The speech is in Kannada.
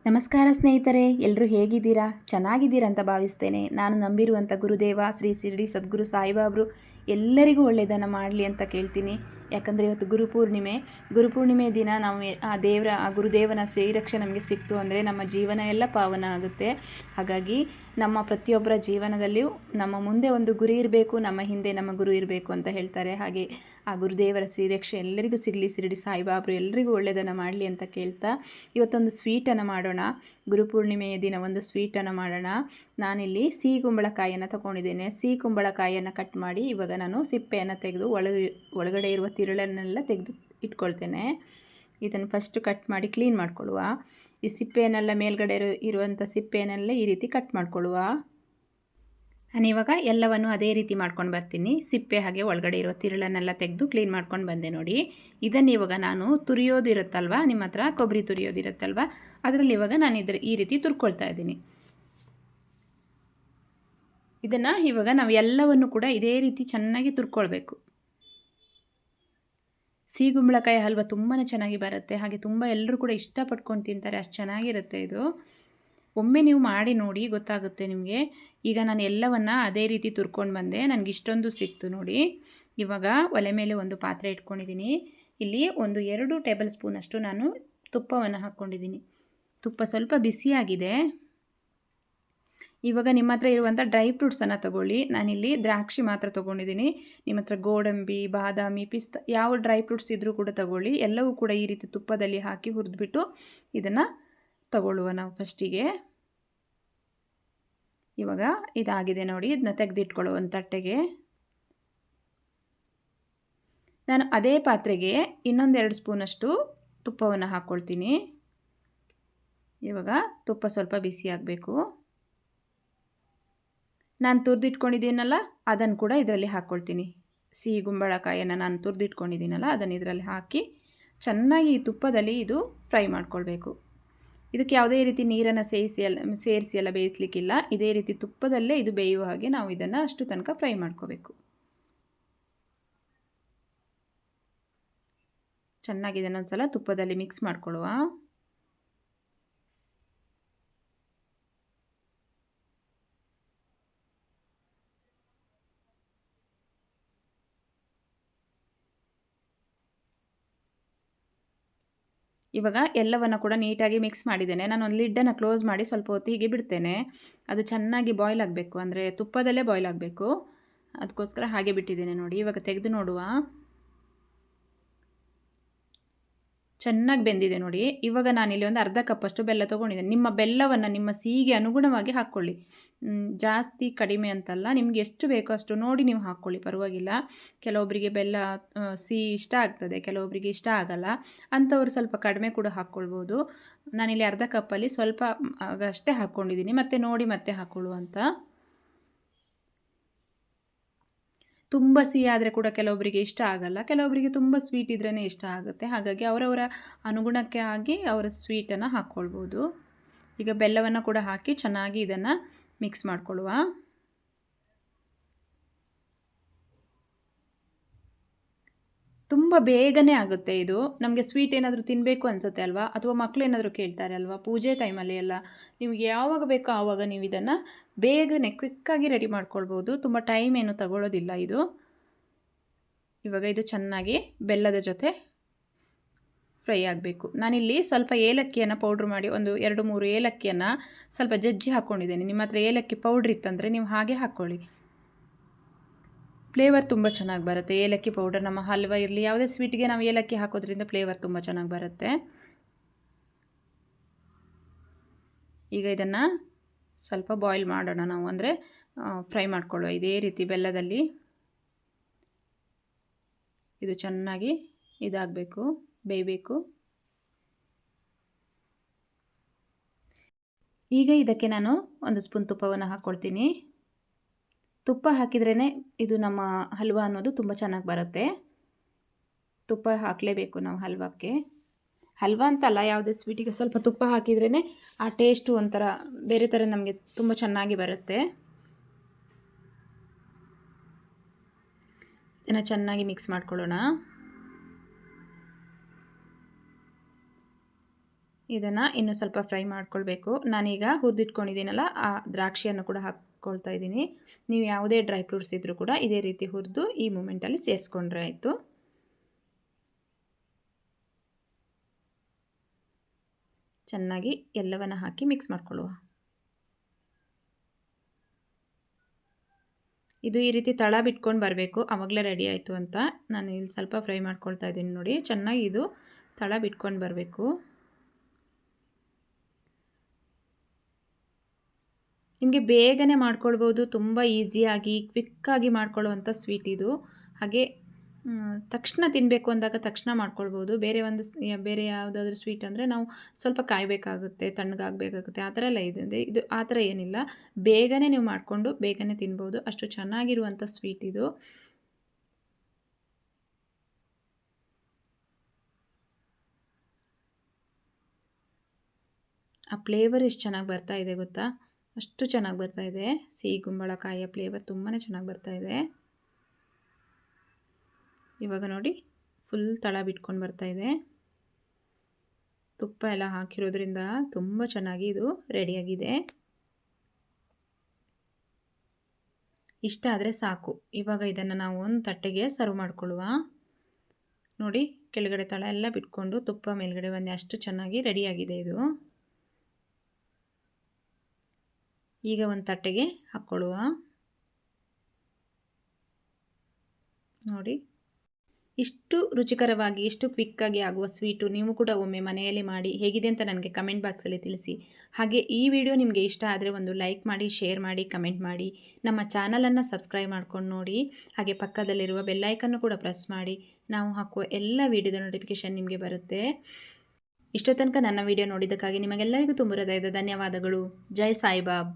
ನಮಸ್ಕಾರ ಸ್ನೇಹಿತರೆ, ಎಲ್ಲರೂ ಹೇಗಿದ್ದೀರಾ? ಚೆನ್ನಾಗಿದ್ದೀರಾ ಅಂತ ಭಾವಿಸ್ತೇನೆ. ನಾನು ನಂಬಿರುವಂಥ ಗುರುದೇವ ಶ್ರೀ ಶಿರಡಿ ಸದ್ಗುರು ಸಾಯಿಬಾಬರು ಎಲ್ಲರಿಗೂ ಒಳ್ಳೆಯದನ್ನು ಮಾಡಲಿ ಅಂತ ಕೇಳ್ತೀನಿ. ಯಾಕಂದರೆ ಇವತ್ತು ಗುರುಪೂರ್ಣಿಮೆ ದಿನ ನಾವು ಆ ಗುರುದೇವನ ಶ್ರೀರಕ್ಷೆ ನಮಗೆ ಸಿಕ್ತು ಅಂದರೆ ನಮ್ಮ ಜೀವನ ಎಲ್ಲ ಪಾವನ ಆಗುತ್ತೆ. ಹಾಗಾಗಿ ನಮ್ಮ ಪ್ರತಿಯೊಬ್ಬರ ಜೀವನದಲ್ಲಿಯೂ ನಮ್ಮ ಮುಂದೆ ಒಂದು ಗುರಿ ಇರಬೇಕು, ನಮ್ಮ ಹಿಂದೆ ನಮ್ಮ ಗುರು ಇರಬೇಕು ಅಂತ ಹೇಳ್ತಾರೆ. ಹಾಗೆ ಆ ಗುರುದೇವರ ಶ್ರೀರಕ್ಷೆ ಎಲ್ಲರಿಗೂ ಸಿಗಲಿ, ಶಿರಡಿ ಸಾಯಿಬಾಬರು ಎಲ್ಲರಿಗೂ ಒಳ್ಳೆಯದನ್ನು ಮಾಡಲಿ ಅಂತ ಕೇಳ್ತಾ ಇವತ್ತೊಂದು ಸ್ವೀಟನ್ನು ಮಾಡೋಣ. ಗುರುಪೂರ್ಣಿಮೆಯ ದಿನ ಒಂದು ಸ್ವೀಟನ್ನು ಮಾಡೋಣ. ನಾನಿಲ್ಲಿ ಸಿಹಿ ಕುಂಬಳಕಾಯಿಯನ್ನು ತಗೊಂಡಿದ್ದೇನೆ. ಸಿಹಿ ಕುಂಬಳಕಾಯಿಯನ್ನು ಕಟ್ ಮಾಡಿ ಇವಾಗ ನಾನು ಸಿಪ್ಪೆಯನ್ನು ತೆಗೆದು ಒಳಗಡೆ ಇರುವ ತಿರುಳನ್ನೆಲ್ಲ ತೆಗೆದು ಇಟ್ಕೊಳ್ತೇನೆ. ಇದನ್ನು ಫಸ್ಟ್ ಕಟ್ ಮಾಡಿ ಕ್ಲೀನ್ ಮಾಡ್ಕೊಳ್ಳುವ. ಈ ಸಿಪ್ಪೆಯನ್ನೆಲ್ಲ ಮೇಲ್ಗಡೆ ಇರುವಂಥ ಸಿಪ್ಪೆಯನ್ನೆಲ್ಲ ಈ ರೀತಿ ಕಟ್ ಮಾಡ್ಕೊಳ್ಳುವ. ನಾನಿವಾಗ ಎಲ್ಲವನ್ನು ಅದೇ ರೀತಿ ಮಾಡ್ಕೊಂಡು ಬರ್ತೀನಿ. ಸಿಪ್ಪೆ ಹಾಗೆ ಒಳಗಡೆ ಇರೋ ತಿರುಳನ್ನೆಲ್ಲ ತೆಗೆದು ಕ್ಲೀನ್ ಮಾಡ್ಕೊಂಡು ಬಂದೆ ನೋಡಿ. ಇದನ್ನು ಇವಾಗ ನಾನು ತುರಿಯೋದಿರುತ್ತಲ್ವ, ನಿಮ್ಮ ಹತ್ರ ಕೊಬ್ಬರಿ ತುರಿಯೋದಿರುತ್ತಲ್ವ, ಅದರಲ್ಲಿ ಇವಾಗ ನಾನು ಈ ರೀತಿ ತುರ್ಕೊಳ್ತಾ ಇದ್ದೀನಿ. ಇದನ್ನು ಇವಾಗ ನಾವು ಎಲ್ಲವನ್ನು ಕೂಡ ಇದೇ ರೀತಿ ಚೆನ್ನಾಗಿ ತುರ್ಕೊಳ್ಬೇಕು. ಸಿಹಿ ಕುಂಬಳಕಾಯಿ ಹಲ್ವ ತುಂಬಾ ಚೆನ್ನಾಗಿ ಬರುತ್ತೆ. ಹಾಗೆ ತುಂಬ ಎಲ್ಲರೂ ಕೂಡ ಇಷ್ಟಪಟ್ಕೊಂಡು ತಿಂತಾರೆ, ಅಷ್ಟು ಚೆನ್ನಾಗಿರುತ್ತೆ ಇದು. ಒಮ್ಮೆ ನೀವು ಮಾಡಿ ನೋಡಿ, ಗೊತ್ತಾಗುತ್ತೆ ನಿಮಗೆ. ಈಗ ನಾನು ಎಲ್ಲವನ್ನು ಅದೇ ರೀತಿ ತುರ್ಕೊಂಡು ಬಂದೆ. ನನಗೆ ಇಷ್ಟೊಂದು ಸಿಕ್ತು ನೋಡಿ. ಇವಾಗ ಒಲೆ ಮೇಲೆ ಒಂದು ಪಾತ್ರೆ ಇಟ್ಕೊಂಡಿದ್ದೀನಿ. ಇಲ್ಲಿ 2 ಟೇಬಲ್ ಸ್ಪೂನಷ್ಟು ನಾನು ತುಪ್ಪವನ್ನು ಹಾಕ್ಕೊಂಡಿದ್ದೀನಿ. ತುಪ್ಪ ಸ್ವಲ್ಪ ಬಿಸಿಯಾಗಿದೆ. ಇವಾಗ ನಿಮ್ಮ ಹತ್ರ ಇರುವಂಥ ಡ್ರೈ ಫ್ರೂಟ್ಸನ್ನು ತಗೊಳ್ಳಿ. ನಾನಿಲ್ಲಿ ದ್ರಾಕ್ಷಿ ಮಾತ್ರ ತೊಗೊಂಡಿದ್ದೀನಿ. ನಿಮ್ಮ ಹತ್ರ ಗೋಡಂಬಿ, ಬಾದಾಮಿ, ಪಿಸ್ತಾ ಯಾವ ಡ್ರೈ ಫ್ರೂಟ್ಸ್ ಇದ್ದರೂ ಕೂಡ ತಗೊಳ್ಳಿ. ಎಲ್ಲವೂ ಕೂಡ ಈ ರೀತಿ ತುಪ್ಪದಲ್ಲಿ ಹಾಕಿ ಹುರಿದ್ಬಿಟ್ಟು ಇದನ್ನು ತಗೊಳ್ಳುವ ನಾವು ಫಸ್ಟಿಗೆ. ಇವಾಗ ಇದಾಗಿದೆ ನೋಡಿ. ಇದನ್ನ ತೆಗೆದಿಟ್ಕೊಳ್ಳೋ ಒಂದು ತಟ್ಟೆಗೆ. ನಾನು ಅದೇ ಪಾತ್ರೆಗೆ ಇನ್ನೊಂದು 2 ಸ್ಪೂನಷ್ಟು ತುಪ್ಪವನ್ನು ಹಾಕ್ಕೊಳ್ತೀನಿ. ಇವಾಗ ತುಪ್ಪ ಸ್ವಲ್ಪ ಬಿಸಿ ಆಗಬೇಕು. ನಾನು ತುರಿದಿಟ್ಕೊಂಡಿದ್ದೀನಲ್ಲ ಅದನ್ನು ಕೂಡ ಇದರಲ್ಲಿ ಹಾಕ್ಕೊಳ್ತೀನಿ. ಸಿಹಿ ಕುಂಬಳಕಾಯಿಯನ್ನು ನಾನು ತುರಿದಿಟ್ಕೊಂಡಿದ್ದೀನಲ್ಲ ಅದನ್ನು ಇದರಲ್ಲಿ ಹಾಕಿ ಚೆನ್ನಾಗಿ ಈ ತುಪ್ಪದಲ್ಲಿ ಇದು ಫ್ರೈ ಮಾಡ್ಕೊಳ್ಬೇಕು. ಇದಕ್ಕೆ ಯಾವುದೇ ರೀತಿ ನೀರನ್ನು ಸೇರಿಸಿ ಎಲ್ಲ ಬೇಯಿಸಲಿಕ್ಕಿಲ್ಲ. ಇದೇ ರೀತಿ ತುಪ್ಪದಲ್ಲೇ ಇದು ಬೇಯುವ ಹಾಗೆ ನಾವು ಇದನ್ನು ಅಷ್ಟು ತನಕ ಫ್ರೈ ಮಾಡ್ಕೋಬೇಕು. ಚೆನ್ನಾಗಿ ಇದನ್ನೊಂದು ಸಲ ತುಪ್ಪದಲ್ಲಿ ಮಿಕ್ಸ್ ಮಾಡ್ಕೊಳ್ಳುವ. ಇವಾಗ ಎಲ್ಲವನ್ನು ಕೂಡ ನೀಟಾಗಿ ಮಿಕ್ಸ್ ಮಾಡಿದ್ದೇನೆ. ನಾನು ಒಂದು ಲಿಡ್ಡನ್ನು ಕ್ಲೋಸ್ ಮಾಡಿ ಸ್ವಲ್ಪ ಹೊತ್ತು ಹೀಗೆ ಬಿಡ್ತೇನೆ. ಅದು ಚೆನ್ನಾಗಿ ಬಾಯ್ಲ್ ಆಗಬೇಕು, ಅಂದರೆ ತುಪ್ಪದಲ್ಲೇ ಬಾಯ್ಲ್ ಆಗಬೇಕು. ಅದಕ್ಕೋಸ್ಕರ ಹಾಗೆ ಬಿಟ್ಟಿದ್ದೇನೆ ನೋಡಿ. ಇವಾಗ ತೆಗೆದು ನೋಡುವ. ಚೆನ್ನಾಗಿ ಬೆಂದಿದೆ ನೋಡಿ. ಇವಾಗ ನಾನಿಲ್ಲಿ ಒಂದು ಅರ್ಧ ಕಪ್ಪಷ್ಟು ಬೆಲ್ಲ ತೊಗೊಂಡಿದ್ದೇನೆ. ನಿಮ್ಮ ಬೆಲ್ಲವನ್ನು ನಿಮ್ಮ ಸಿಹಿಗೆ ಅನುಗುಣವಾಗಿ ಹಾಕ್ಕೊಳ್ಳಿ. ಜಾಸ್ತಿ ಕಡಿಮೆ ಅಂತಲ್ಲ, ನಿಮ್ಗೆ ಎಷ್ಟು ಬೇಕೋ ಅಷ್ಟು ನೋಡಿ ನೀವು ಹಾಕ್ಕೊಳ್ಳಿ, ಪರವಾಗಿಲ್ಲ. ಕೆಲವೊಬ್ಬರಿಗೆ ಬೆಲ್ಲ ಸಿಹಿ ಇಷ್ಟ ಆಗ್ತದೆ, ಕೆಲವೊಬ್ಬರಿಗೆ ಇಷ್ಟ ಆಗಲ್ಲ. ಅಂಥವ್ರು ಸ್ವಲ್ಪ ಕಡಿಮೆ ಕೂಡ ಹಾಕ್ಕೊಳ್ಬೋದು. ನಾನಿಲ್ಲಿ ಅರ್ಧ ಕಪ್ಪಲ್ಲಿ ಸ್ವಲ್ಪ ಅಷ್ಟೇ ಹಾಕ್ಕೊಂಡಿದ್ದೀನಿ, ಮತ್ತು ನೋಡಿ ಮತ್ತೆ ಹಾಕ್ಕೊಳ್ಳುವಂಥ. ತುಂಬ ಸಿಹಿ ಆದರೆ ಕೂಡ ಕೆಲವೊಬ್ಬರಿಗೆ ಇಷ್ಟ ಆಗಲ್ಲ, ಕೆಲವೊಬ್ಬರಿಗೆ ತುಂಬ ಸ್ವೀಟ್ ಇದ್ರೇ ಇಷ್ಟ ಆಗುತ್ತೆ. ಹಾಗಾಗಿ ಅವರವರ ಅನುಗುಣಕ್ಕೆ ಆಗಿ ಅವರ ಸ್ವೀಟನ್ನು ಹಾಕ್ಕೊಳ್ಬೋದು. ಈಗ ಬೆಲ್ಲವನ್ನು ಕೂಡ ಹಾಕಿ ಚೆನ್ನಾಗಿ ಇದನ್ನು ಮಿಕ್ಸ್ ಮಾಡ್ಕೊಳ್ಳುವ. ತುಂಬ ಬೇಗನೆ ಆಗುತ್ತೆ ಇದು. ನಮಗೆ ಸ್ವೀಟ್ ಏನಾದರೂ ತಿನ್ನಬೇಕು ಅನಿಸುತ್ತೆ ಅಲ್ವಾ, ಅಥವಾ ಮಕ್ಕಳು ಏನಾದರೂ ಕೇಳ್ತಾರೆ ಅಲ್ವಾ, ಪೂಜೆ ಟೈಮಲ್ಲಿ ಎಲ್ಲ ನಿಮಗೆ ಯಾವಾಗ ಬೇಕೋ ಆವಾಗ ನೀವು ಇದನ್ನು ಬೇಗನೆ ಕ್ವಿಕ್ಕಾಗಿ ರೆಡಿ ಮಾಡ್ಕೊಳ್ಬೋದು. ತುಂಬ ಟೈಮ್ ಏನು ತಗೊಳ್ಳೋದಿಲ್ಲ ಇದು. ಇವಾಗ ಇದು ಚೆನ್ನಾಗಿ ಬೆಲ್ಲದ ಜೊತೆ ಫ್ರೈ ಆಗಬೇಕು. ನಾನಿಲ್ಲಿ ಸ್ವಲ್ಪ ಏಲಕ್ಕಿಯನ್ನು ಪೌಡ್ರ್ ಮಾಡಿ, 2-3 ಏಲಕ್ಕಿಯನ್ನು ಸ್ವಲ್ಪ ಜಜ್ಜಿ ಹಾಕ್ಕೊಂಡಿದ್ದೇನೆ. ನಿಮ್ಮ ಹತ್ರ ಏಲಕ್ಕಿ ಪೌಡ್ರ್ ಇತ್ತಂದರೆ ನೀವು ಹಾಗೆ ಹಾಕ್ಕೊಳ್ಳಿ. ಫ್ಲೇವರ್ ತುಂಬ ಚೆನ್ನಾಗಿ ಬರುತ್ತೆ ಏಲಕ್ಕಿ ಪೌಡರ್. ನಮ್ಮ ಹಲ್ವ ಇರಲಿ, ಯಾವುದೇ ಸ್ವೀಟ್ಗೆ ನಾವು ಏಲಕ್ಕಿ ಹಾಕೋದ್ರಿಂದ ಫ್ಲೇವರ್ ತುಂಬ ಚೆನ್ನಾಗಿ ಬರುತ್ತೆ. ಈಗ ಇದನ್ನು ಸ್ವಲ್ಪ ಬಾಯ್ಲ್ ಮಾಡೋಣ ನಾವು, ಅಂದರೆ ಫ್ರೈ ಮಾಡ್ಕೊಳ್ಳುವ ಇದೇ ರೀತಿ ಬೆಲ್ಲದಲ್ಲಿ. ಇದು ಚೆನ್ನಾಗಿ ಇದಾಗಬೇಕು, ಬೇಯಬೇಕು. ಈಗ ಇದಕ್ಕೆ ನಾನು 1 ಸ್ಪೂನ್ ತುಪ್ಪವನ್ನು ಹಾಕ್ಕೊಳ್ತೀನಿ. ತುಪ್ಪ ಹಾಕಿದ್ರೇ ಇದು ನಮ್ಮ ಹಲ್ವ ಅನ್ನೋದು ತುಂಬ ಚೆನ್ನಾಗಿ ಬರುತ್ತೆ. ತುಪ್ಪ ಹಾಕಲೇಬೇಕು ನಾವು ಹಲ್ವಕ್ಕೆ. ಹಲ್ವ ಅಂತಲ್ಲ, ಯಾವುದೇ ಸ್ವೀಟಿಗೆ ಸ್ವಲ್ಪ ತುಪ್ಪ ಹಾಕಿದ್ರೇ ಆ ಟೇಸ್ಟು ಒಂಥರ ಬೇರೆ ಥರ ನಮಗೆ ತುಂಬ ಚೆನ್ನಾಗಿ ಬರುತ್ತೆ. ಇದನ್ನು ಚೆನ್ನಾಗಿ ಮಿಕ್ಸ್ ಮಾಡ್ಕೊಳ್ಳೋಣ. ಇದನ್ನು ಇನ್ನೂ ಸ್ವಲ್ಪ ಫ್ರೈ ಮಾಡ್ಕೊಳ್ಬೇಕು. ನಾನೀಗ ಹುರಿದಿಟ್ಕೊಂಡಿದ್ದೀನಲ್ಲ ಆ ದ್ರಾಕ್ಷಿಯನ್ನು ಕೂಡ ಹಾಕ್ಕೊಳ್ತಾ ಇದ್ದೀನಿ. ನೀವು ಯಾವುದೇ ಡ್ರೈ ಫ್ರೂಟ್ಸ್ ಇದ್ದರೂ ಕೂಡ ಇದೇ ರೀತಿ ಹುರಿದು ಈ ಮೂಮೆಂಟಲ್ಲಿ ಸೇರಿಸ್ಕೊಂಡ್ರೆ ಆಯಿತು. ಚೆನ್ನಾಗಿ ಎಲ್ಲವನ್ನು ಹಾಕಿ ಮಿಕ್ಸ್ ಮಾಡ್ಕೊಳ್ಳುವ. ಇದು ಈ ರೀತಿ ತಳ ಬಿಟ್ಕೊಂಡು ಬರಬೇಕು, ಆವಾಗಲೇ ರೆಡಿ ಆಯಿತು ಅಂತ. ನಾನು ಇಲ್ಲಿ ಸ್ವಲ್ಪ ಫ್ರೈ ಮಾಡ್ಕೊಳ್ತಾ ಇದ್ದೀನಿ ನೋಡಿ. ಚೆನ್ನಾಗಿ ಇದು ತಳ ಬಿಟ್ಕೊಂಡು ಬರಬೇಕು. ನಿಮಗೆ ಬೇಗನೆ ಮಾಡ್ಕೊಳ್ಬೋದು, ತುಂಬ ಈಸಿಯಾಗಿ ಕ್ವಿಕ್ಕಾಗಿ ಮಾಡ್ಕೊಳ್ಳುವಂಥ ಸ್ವೀಟ್ ಇದು. ಹಾಗೆ ತಕ್ಷಣ ತಿನ್ನಬೇಕು ಅಂದಾಗ ತಕ್ಷಣ ಮಾಡ್ಕೊಳ್ಬೋದು. ಬೇರೆ ಯಾವುದಾದ್ರೂ ಸ್ವೀಟ್ ಅಂದರೆ ನಾವು ಸ್ವಲ್ಪ ಕಾಯಬೇಕಾಗುತ್ತೆ, ತಣ್ಣಗಾಗಬೇಕಾಗುತ್ತೆ, ಆ ಥರ ಎಲ್ಲ ಇದೆ. ಇದು ಆ ಥರ ಏನಿಲ್ಲ, ಬೇಗನೆ ನೀವು ಮಾಡಿಕೊಂಡು ಬೇಗನೆ ತಿನ್ಬೋದು. ಅಷ್ಟು ಚೆನ್ನಾಗಿರುವಂಥ ಸ್ವೀಟ್ ಇದು. ಆ ಫ್ಲೇವರ್ ಎಷ್ಟು ಚೆನ್ನಾಗಿ ಬರ್ತಾ ಇದೆ ಗೊತ್ತಾ, ಅಷ್ಟು ಚೆನ್ನಾಗಿ ಬರ್ತಾ ಇದೆ. ಸಿಹಿ ಕುಂಬಳಕಾಯಿಯ ಫ್ಲೇವರ್ ತುಂಬಾ ಚೆನ್ನಾಗಿ ಬರ್ತಾ ಇದೆ. ಇವಾಗ ನೋಡಿ ಫುಲ್ ತಳ ಬಿಟ್ಕೊಂಡು ಬರ್ತಾ ಇದೆ. ತುಪ್ಪ ಎಲ್ಲ ಹಾಕಿರೋದ್ರಿಂದ ತುಂಬ ಚೆನ್ನಾಗಿ ಇದು ರೆಡಿಯಾಗಿದೆ. ಇಷ್ಟ ಆದರೆ ಸಾಕು. ಇವಾಗ ಇದನ್ನು ನಾವು ಒಂದು ತಟ್ಟೆಗೆ ಸರ್ವ್ ಮಾಡ್ಕೊಳ್ಳುವ. ನೋಡಿ ಕೆಳಗಡೆ ತಳ ಎಲ್ಲ ಬಿಟ್ಕೊಂಡು ತುಪ್ಪ ಮೇಲ್ಗಡೆ ಬಂದು ಅಷ್ಟು ಚೆನ್ನಾಗಿ ರೆಡಿಯಾಗಿದೆ ಇದು. ಈಗ ಒಂದು ತಟ್ಟೆಗೆ ಹಾಕ್ಕೊಳ್ಳುವ. ನೋಡಿ ಇಷ್ಟು ರುಚಿಕರವಾಗಿ ಇಷ್ಟು ಕ್ವಿಕ್ಕಾಗಿ ಆಗುವ ಸ್ವೀಟು ನೀವು ಕೂಡ ಒಮ್ಮೆ ಮನೆಯಲ್ಲಿ ಮಾಡಿ ಹೇಗಿದೆ ಅಂತ ನನಗೆ ಕಮೆಂಟ್ ಬಾಕ್ಸಲ್ಲಿ ತಿಳಿಸಿ. ಹಾಗೆ ಈ ವಿಡಿಯೋ ನಿಮಗೆ ಇಷ್ಟ ಆದರೆ ಒಂದು ಲೈಕ್ ಮಾಡಿ, ಶೇರ್ ಮಾಡಿ, ಕಮೆಂಟ್ ಮಾಡಿ. ನಮ್ಮ ಚಾನಲನ್ನು ಸಬ್ಸ್ಕ್ರೈಬ್ ಮಾಡ್ಕೊಂಡು ನೋಡಿ. ಹಾಗೆ ಪಕ್ಕದಲ್ಲಿರುವ ಬೆಲ್ಲೈಕನ್ನು ಕೂಡ ಪ್ರೆಸ್ ಮಾಡಿ. ನಾವು ಹಾಕುವ ಎಲ್ಲ ವಿಡಿಯೋದ ನೋಟಿಫಿಕೇಷನ್ ನಿಮಗೆ ಬರುತ್ತೆ. ಇಷ್ಟೋ ತನಕ ನನ್ನ ವಿಡಿಯೋ ನೋಡಿದ್ದಕ್ಕಾಗಿ ನಿಮಗೆಲ್ಲರಿಗೂ ತುಂಬ ಹೃದಯದ ಧನ್ಯವಾದಗಳು. ಜೈ ಸಾಯಿಬಾಬ್.